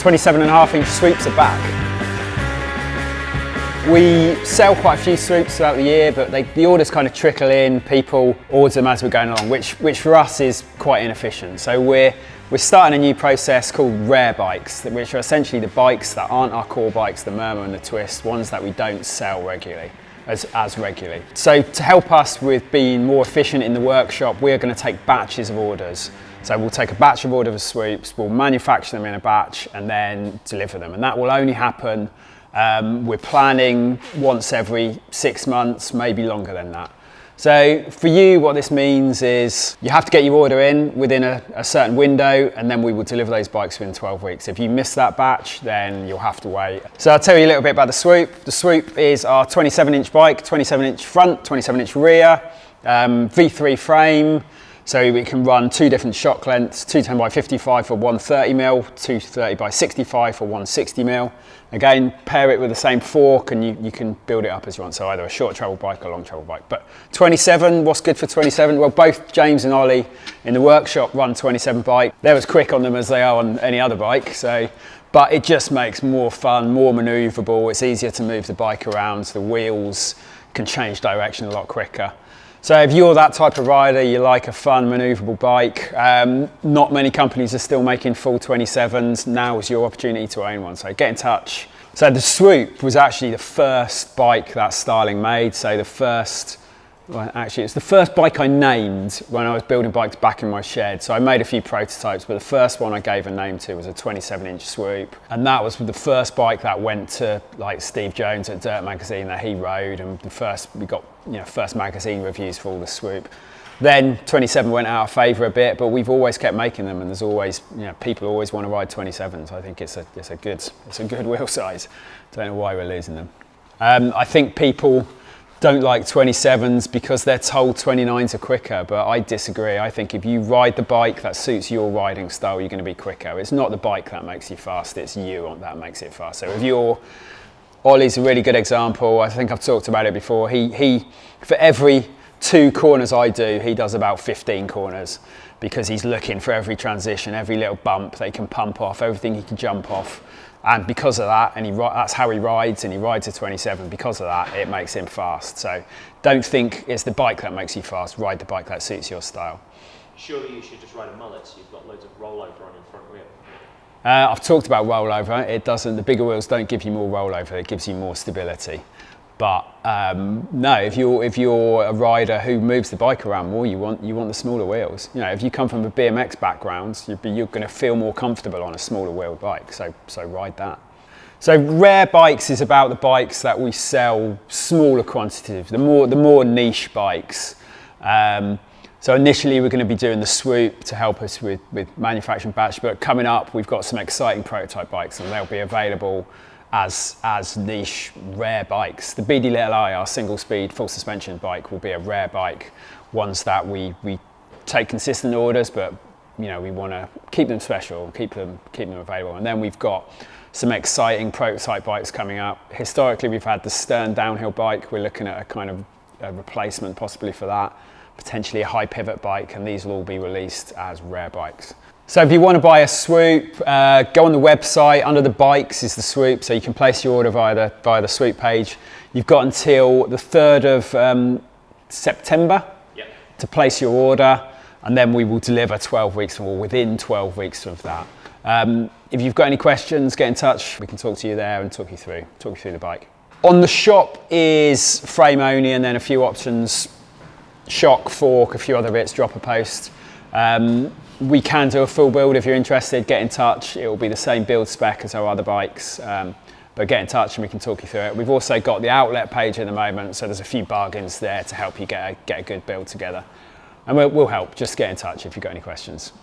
27.5-inch swoops are back. We sell quite a few swoops throughout the year, but the orders kind of trickle in. People order them as we're going along, which for us is quite inefficient. So we're starting a new process called rare bikes, which are essentially the bikes that aren't our core bikes, the Murmur and the Twist, ones that we don't sell regularly. As regularly. So to help us with being more efficient in the workshop, we're going to take batches of orders. So we'll take a batch of orders of swoops, we'll manufacture them in a batch and then deliver them. And that will only happen, we're planning once every 6 months, maybe longer than that. So for you, what this means is you have to get your order in within a certain window, and then we will deliver those bikes within 12 weeks. If you miss that batch, then you'll have to wait. So I'll tell you a little bit about the Swoop. The Swoop is our 27-inch bike, 27-inch front, 27-inch rear, V3 frame. So we can run 2 different shock lengths, 210x55 for 130mm, 230x65 for 160mm. Again, pair it with the same fork and you can build it up as you want. So either a short travel bike or a long travel bike. But 27, what's good for 27? Well, both James and Ollie in the workshop run 27 bike. They're as quick on them as they are on any other bike. But it just makes more fun, more maneuverable. It's easier to move the bike around. The wheels can change direction a lot quicker. So if you're that type of rider, you like a fun, maneuverable bike, not many companies are still making full 27s. Now is your opportunity to own one, so get in touch. So the Swoop was actually the first bike that Starling made. So actually it's the first bike I named when I was building bikes back in my shed. So I made a few prototypes, but the first one I gave a name to was a 27-inch Swoop. And that was the first bike that went to like Steve Jones at Dirt Magazine that he rode, and we got first magazine reviews for all the Swoop. Then 27 went out of favour a bit, but we've always kept making them, and there's always, people always want to ride 27s. I think it's a good wheel size. Don't know why we're losing them. I think people don't like 27s because they're told 29s are quicker, but I disagree. I think if you ride the bike that suits your riding style, you're going to be quicker. It's not the bike that makes you fast, it's you that makes it fast. So Ollie's a really good example. I think I've talked about it before. He for every 2 corners I do, he does about 15 corners because he's looking for every transition, every little bump they can pump off, everything he can jump off. And because of that, that's how he rides, and he rides a 27. Because of that, it makes him fast. So don't think it's the bike that makes you fast. Ride the bike that suits your style. Surely you should just ride a mullet, so you've got loads of rollover on your front wheel. I've talked about rollover. The bigger wheels don't give you more rollover. It gives you more stability. But no, if you're a rider who moves the bike around more, you want the smaller wheels. If you come from a BMX background, you're going to feel more comfortable on a smaller wheel bike. So ride that. So rare bikes is about the bikes that we sell smaller quantities, the more niche bikes. So initially we're going to be doing the Swoop to help us with manufacturing batch, but coming up we've got some exciting prototype bikes, and they'll be available as niche rare bikes. The BD Little I, our single speed full suspension bike, will be a rare bike, ones that we take consistent orders, but we want to keep them special, keep them available. And then we've got some exciting prototype bikes coming up. Historically we've had the Stern downhill bike. We're looking at a kind of a replacement possibly for that, potentially a high pivot bike, and these will all be released as rare bikes. So if you want to buy a Swoop, go on the website. Under the bikes is the Swoop, so you can place your order via the Swoop page. You've got until the 3rd of September to place your order, and then we will deliver 12 weeks or within 12 weeks of that. If you've got any questions, get in touch. We can talk to you there and talk you through the bike. On the shop is frame only, and then a few options: shock, fork, a few other bits, dropper post. We can do a full build if you're interested. Get in touch. It will be the same build spec as our other bikes, but get in touch and we can talk you through it. We've also got the outlet page at the moment, so there's a few bargains there to help you get a good build together. And we'll help. Just get in touch if you've got any questions.